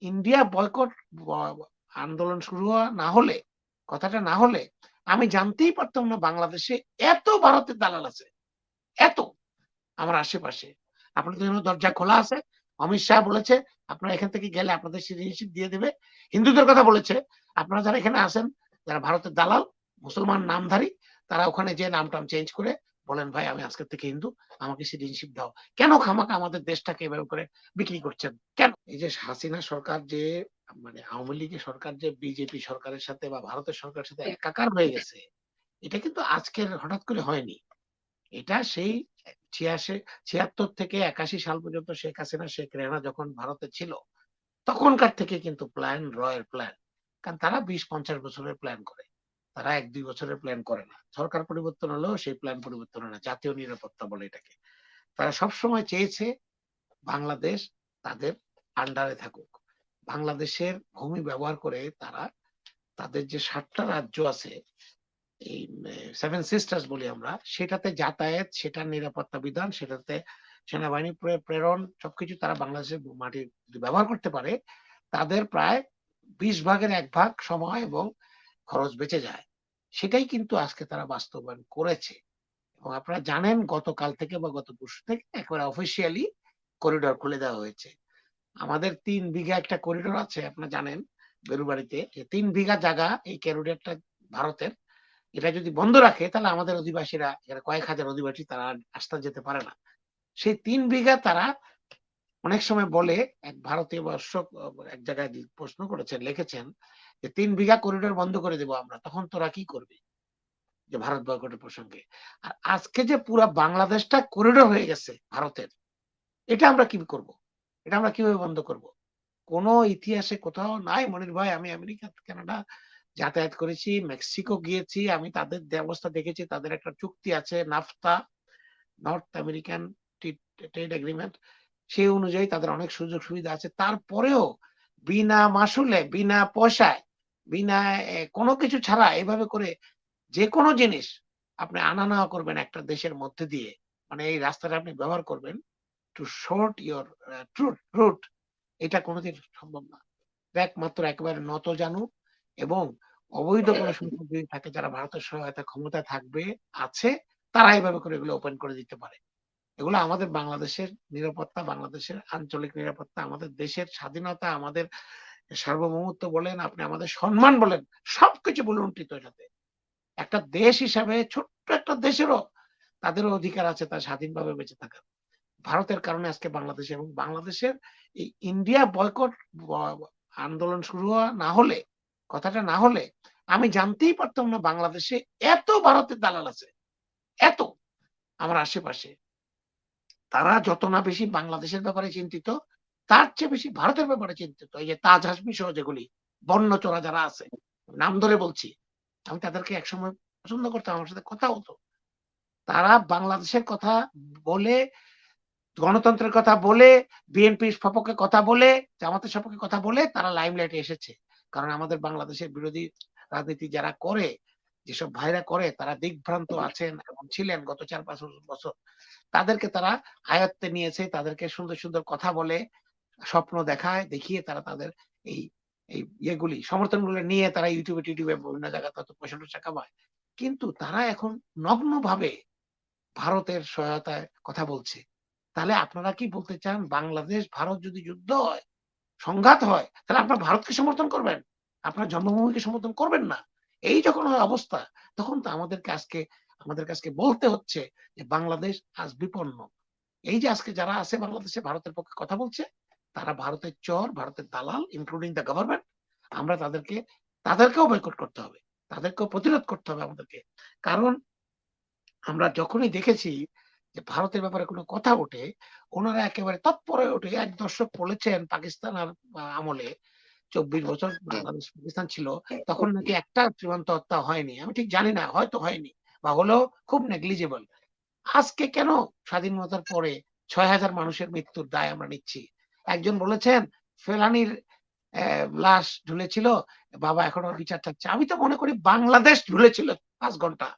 India boycott আন্দোলন শুরু না হলে, কথাটা না হলে আমি জানতেই পারতাম না বাংলাদেশে এত ভারতের দালাল আছে। এত আমার আশেপাশে। আপনাদের জন্য দরজা খোলা আছে। অমিত শাহ বলেছে, আপনারা এখান থেকে গেলে আপনাদের সিটিজেনশিপ দিয়ে দিবে। হিন্দুদের কথা বলেছে, আপনারা যারা এখানে আছেন, যারা ভারতের দালাল, মুসলমান নামধারী, তারা ওখানে যেয়ে নাম-টাম চেঞ্জ করে বলেন, ভাই আমি আজকের থেকে হিন্দু, আমাকে সিটিজেনশিপ দাও। কেন খামাখা আমাদের দেশটাকে এভাবে করে বিক্রি করছেন? কেন? এই যে হাসিনা সরকার যে মানে আওয়ামী লীগের সরকার যে বিজেপি সরকারের সাথে বা ভারতের সরকারের সাথে একাকার হয়ে গেছে, এটা কিন্তু আজকের হঠাৎ করে হয়নি। এটা সেই ৭৬ থেকে ৮১ সাল পর্যন্ত শেখ হাসিনা, শেখ রেহানা যখন ভারতে ছিল, তখনকার থেকে কিন্তু প্ল্যান, রয়ের প্ল্যান। কারণ তারা ২০-৫০ বছরের প্ল্যান করে। তারা ১-২ বছরের প্ল্যান করে না। সরকার পরিবর্তন হলেও সেই প্ল্যান পরিবর্তন হয় না। জাতীয় নিরাপত্তা বলে এটাকে। তারা সবসময় চেয়েছে বাংলাদেশ তাদের আন্ডারে থাকুক। বাংলাদেশের ভূমি ব্যবহার করে তারা তাদের যে ৭ টা রাজ্য আছে, এই সেভেন সিস্টার্স বলি আমরা, সেটাতে যাতায়াত, সেটার নিরাপত্তা বিধান, সেটাতে সেনাবাহিনী প্রেরণ সবকিছু তারা বাংলাদেশের মাটি যদি ব্যবহার করতে পারে, তাদের প্রায় ২০ ভাগের ১ ভাগ সময় এবং খরচ বেঁচে যায়। সেটাই কিন্তু আজকে তারা বাস্তবায়ন করেছে। এবং আপনারা জানেন গতকাল থেকে বা গত পরশু থেকে একেবারে অফিসিয়ালি করিডোর খুলে দেওয়া হয়েছে। আমাদের ৩ বিঘা একটা করিডোর আছে, আপনারা জানেন বেরুবাড়িতে, যে ৩ বিঘা জায়গা এই করিডোরটা ভারতের। এটা যদি বন্ধ রাখে তাহলে আমাদের অধিবাসীরা, এখানে কয়েক হাজার অধিবাসী, তারা আসতে যেতে পারে না। সেই ৩ বিঘা তারা অনেক সময় বলে, এক ভারতীয় দর্শক এক জায়গায় প্রশ্ন করেছেন, লিখেছেন যে ৩ বিঘা করিডোর বন্ধ করে দেব আমরা, তখন তোরা কি করবি? যে ভারত বয়কটের প্রসঙ্গে। আর আজকে যে পুরা বাংলাদেশটা করিডোর হয়ে গেছে ভারতের, এটা আমরা কি করব? এটা আমরা কিভাবে বন্ধ করব? কোন ইতিহাসে কোথাও নাই মনির ভাই। আমি আমেরিকা, কানাডা যাতায়াত করেছি, মেক্সিকো গিয়েছি। আমি তাদের ব্যবস্থা দেখেছি। তাদের একটা চুক্তি আছে, naphtha, north American trade agreement. সেই অনুযায়ী তাদের অনেক সুযোগ সুবিধা আছে। তারপরেও বিনা মাসুলে, বিনা পয়সায়, বিনা কোনো কিছু ছাড়া এভাবে করে যেকোনো জিনিস আপনি আনা নেওয়া করবেন একটা দেশের মধ্যে দিয়ে। মানে এই রাস্তাটা আপনি ব্যবহার করবেন টু শর্ট ইউর রুট। এটা কোনদিন সম্ভব না। একমাত্র একেবারে নতজানু এবং অবৈধ কোন সম্পদ যদি থাকে, যারা ভারতের সহায়তা ক্ষমতায় থাকবে, আছে, তারা এভাবে করে এগুলো ওপেন করে দিতে পারে। এগুলো আমাদের বাংলাদেশের নিরাপত্তা, বাংলাদেশের আঞ্চলিক নিরাপত্তা, আমাদের দেশের স্বাধীনতা, আমাদের সার্বভৌমত্ব বলেন, আপনি আমাদের সম্মান বলেন, সবকিছু লুণ্ঠিত এটাতে। একটা দেশ হিসাবে, ছোট্ট একটা দেশেরও তাদেরও অধিকার আছে তার স্বাধীনভাবে বেঁচে থাকার। ভারতের কারণে আজকে বাংলাদেশে এবং বাংলাদেশের এই ইন্ডিয়া বয়কট আন্দোলন শুরু না হলে, কথাটা না হলে আমি জানতেই পারতাম না বাংলাদেশে এত ভারতের দালাল আছে। এত আমার আশেপাশে। তারা যত না বেশি বাংলাদেশের ব্যাপারে চিন্তিত, তার চেয়ে বেশি ভারতের ব্যাপারে চিন্তিত। এই যে তাজ হাসমি সহ যেগুলি বন্যচোরা যারা আছে, নাম ধরে বলছি, আমি তাদেরকে একসময় পছন্দ করতাম, আমার সাথে কথা হতো। তারা বাংলাদেশের কথা বলে, গণতন্ত্রের কথা বলে, বিএনপির সপক্ষে কথা বলে, জামাতের সপক্ষে কথা বলে তারা লাইমলাইটে এসেছে। কারণ আমাদের বাংলাদেশের বিরোধী রাজনীতি যারা করে, যেসব ভাইরা করে, তারা দিগ্ভ্রান্ত আছেন এবং ছিলেন গত ৪-৫ বছর। তাদেরকে তারা আয়ত্তে নিয়েছে, তাদেরকে সুন্দর, সুন্দর কথা বলে, স্বপ্ন দেখায়, দেখিয়ে তারা তাদের এই এই ইয়েগুলি, সমর্থনগুলো নিয়ে তারা ইউটিউবে বিভিন্ন জায়গায় তত পয়সা-টয়সা কামায়। কিন্তু তারা এখন নগ্নভাবে ভারতের সহায়তায় কথা বলছে। তাহলে আপনারা কি বলতে চান, বাংলাদেশ ভারত যদি যুদ্ধ হয়, সংঘাত হয়, তাহলে আপনারা ভারতকে সমর্থন করবেন? আপনার জন্মভূমিকে সমর্থন করবেন না? এই যখন অবস্থা, তখন তো আমাদেরকে আজকে বলতে হচ্ছে যে বাংলাদেশ আজ বিপন্ন। এই যে আজকে যারা আছে বাংলাদেশে ভারতের পক্ষে কথা বলছে, তারা ভারতের চর, ভারতের দালাল, ইনক্লুডিং দ্য গভর্নমেন্ট। আমরা তাদেরকেও বয়কট করতে হবে। তাদেরকেও প্রতিরোধ করতে হবে আমাদেরকে। কারণ আমরা যখনই দেখেছি যে ভারতের ব্যাপারে কোনো কথা ওঠে, ওনারা একেবারে তৎপর হয়ে ওঠে। এক দর্শক বলেছেন পাকিস্তান আর আমলে ২৪ বছর বাংলাদেশ পাকিস্তান ছিল, তখন নাকি একটা সীমান্ত হত্যা হয়নি। আমি ঠিক জানি না, হয়তো হয়নি বা হলেও খুব নেগলিজিবল। আজকে কেন স্বাধীনতার পরে ৬,০০০ মানুষের মৃত্যুর দায় আমরা নিচ্ছি? একজন বলেছেন ফেলানীর লাশ ঝুলেছিল, বাবা এখনো বিচার চাচ্ছে। আমি তো মনে করি বাংলাদেশ ঝুলেছিল ৫ ঘন্টা।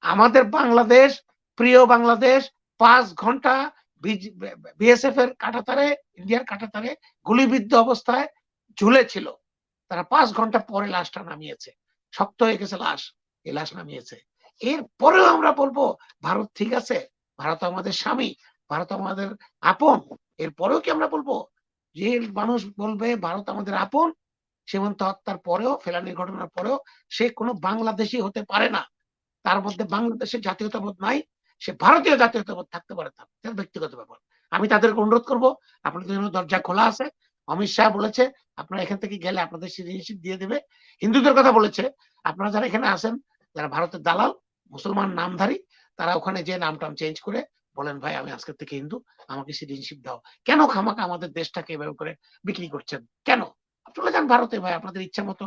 আমাদের বাংলাদেশ, প্রিয় বাংলাদেশ ৫ ঘন্টা বিএসএফ এর কাঁটাতারে, ইন্ডিয়ার কাঁটাতারে গুলিবিদ্ধ অবস্থায় ঝুলেছিল। তারা 5 ঘন্টা পরে লাশটা নামিয়েছে। শক্ত হয়ে গেছে লাশ, এই লাশ নামিয়েছে। এরপরেও আমরা বলবো ভারত ঠিক আছে, ভারত আমাদের স্বামী, ভারত আমাদের আপন। এরপরেও কি আমরা বলবো? যে মানুষ বলবে ভারত আমাদের আপন, সীমান্ত হত্যার পরেও, ফেলানির ঘটনার পরেও সে কোনো বাংলাদেশী হতে পারে না। তার মধ্যে বাংলাদেশের জাতীয়তাবোধ নাই, সে ভারতীয় জাতীয়তাবোধ থাকতে পারে, তার ব্যক্তিগত ব্যাপার। আমি তাদেরকে অনুরোধ করব, আপনাদের জন্য দরজা খোলা আছে। অমিত শাহ বলেছে আপনারা এখান থেকে গেলে আপনাদের সিটিজেনশিপ দিয়ে দেবে। হিন্দুদের কথা বলেছে, আপনারা যারা এখানে আছেন, যারা ভারতের দালাল, মুসলমান নামধারী, তারা ওখানে যে নামটাম চেঞ্জ করে বলেন ভাই আমি আজকের থেকে হিন্দু, আমাকে সিটিজেনশিপ দাও। কেন খামাখা আমাদের দেশটাকে এভাবে করে বিক্রি করছেন? কেন? চলে যান ভারতে ভাই, আপনাদের ইচ্ছা মতো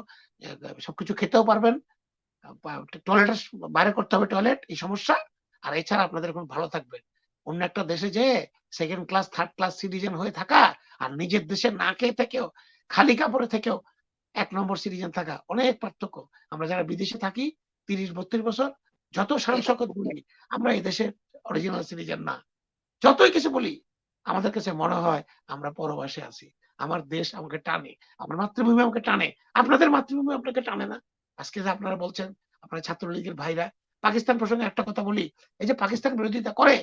সবকিছু খেতেও পারবেন, টয়লেট বাইরে করতে হবে, টয়লেট, এই সমস্যা। আর এছাড়া আপনাদের এখন ভালো থাকবে। অন্য একটা দেশে যে second class third class citizen হয়ে থাকা, আর নিজের দেশে না খেয়ে থেকেও, খালি কাপড়ে থেকেও 1 নম্বর সিটিজেন থাকা, অনেক পার্থক্য। আমরা যারা বিদেশে থাকি 30-32 বছর, যত শান শকত বলি, আমরা এই দেশের অরিজিনাল সিটিজেন না। যতই কিছু বলি, আমাদের কাছে মনে হয় আমরা পরবাসে আছি। আমার দেশ আমাকে টানে, আমার মাতৃভূমি আমাকে টানে। আপনাদের মাতৃভূমি আপনাকে টানে না। আজকে যে আপনারা বলছেন, আপনারা ছাত্রলীগের ভাইরা, পাকিস্তান প্রসঙ্গে একটা কথা বলি, এই যে পাকিস্তান বিরোধিতা করে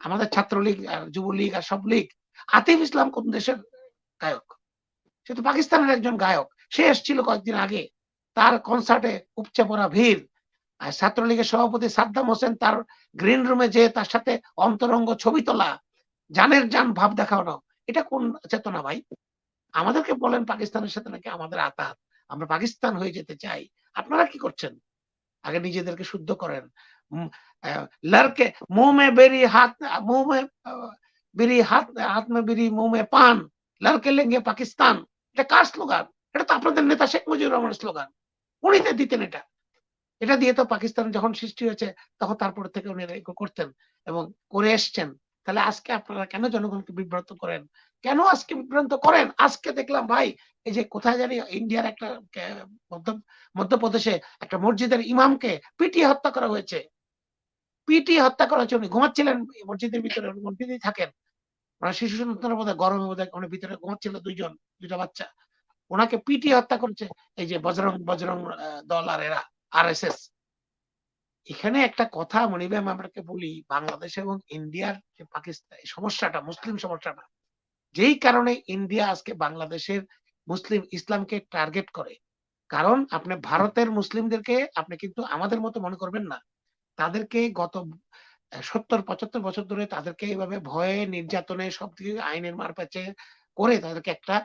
আমাদের ছাত্রলীগ আর যুবলীগ আর সব লীগ, আতিফ ইসলাম কোন দেশের গায়ক? সে তো পাকিস্তানের একজন গায়ক। সে এসেছিল কয়েকদিন আগে, তার কনসার্টে উপচে পড়া ভিড়। আর ছাত্রলীগের সভাপতি সাদ্দাম হোসেন তার গ্রিন রুমে যেয়ে তার সাথে অন্তরঙ্গ ছবি তোলা, জানের জান ভাব দেখানো, এটা কোন চেতনা ভাই? আমাদেরকে বলেন পাকিস্তানের সাথে নাকি আমাদের আতাত, আমরা পাকিস্তান হয়ে যেতে চাই। আপনারা কি করছেন? আগে নিজেদেরকে শুদ্ধ করেন। লড়কে মুंह में बेरी हाथ, मुंह में बेरी हाथ, हाथ में बेरी मुंह में पान, लड़के लेंगे पाकिस्तान। এটা কার স্লোগান? এটা তো আপনাদের নেতা শেখ মুজিবুর রহমানের স্লোগান। উনি তো দিতেন এটা। এটা দিয়ে তো পাকিস্তান যখন সৃষ্টি হয়েছে তখন তারপর থেকে উনি করতেন এবং করে এসছেন। তাহলে আজকে আপনারা কেন জনগণকে বিভ্রান্ত করেন? কেন আজকে বিভ্রান্ত করেন? আজকে দেখলাম ভাই, এই যে কোথায় জানি ইন্ডিয়ার একটা মধ্যপ্রদেশে একটা মসজিদের ইমামকে পিটিয়ে হত্যা করা হয়েছে। পিটিয়ে হত্যা করা হয়েছে। উনি ঘুমাচ্ছিলেন মসজিদের ভিতরে, মসজিদেই থাকেন। ওনার শিশু সন্তানের বোধহয় গরমে বোধহয় উনি ভিতরে ঘুমাচ্ছিল, 2টা বাচ্চা। ওনাকে পিটিয়ে হত্যা করেছে এই যে বজরং দল আর এরা, আরএসএস। এখানে একটা কথা মনিবে আপনাকে বলি, বাংলাদেশ এবং ইন্ডিয়ার যে পাকিস্তান সমস্যাটা, মুসলিম সমস্যাটা, যেই কারণে ইন্ডিয়া আজকে বাংলাদেশের মুসলিম ইসলামকে টার্গেট করে। কারণ আপনি ভারতের মুসলিমদেরকে আপনি কিন্তু আমাদের মতো মনে করবেন না। তাদেরকে গত 70-75 বছর ধরে তাদেরকে এইভাবে ভয়ে, নির্যাতনে, সবদিকে আইনের মারপ্যাঁচে করে তাদেরকে একটা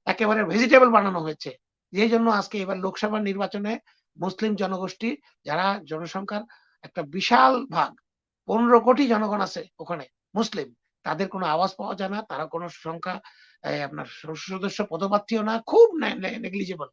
একেবারে ভেজিটেবল বানানো হয়েছে। যেই জন্য আজকে এবার লোকসভা নির্বাচনে মুসলিম জনগোষ্ঠী, যারা জনসংখ্যার একটা বিশাল ভাগ, 15 কোটি জনগণ আছে ওখানে মুসলিম, তাদের কোনো আওয়াজ পাওয়া যায় না। তারা কোনো সংখ্যা আপনার সদস্য পদপ্রার্থীও না, খুব নেগলিজিবল।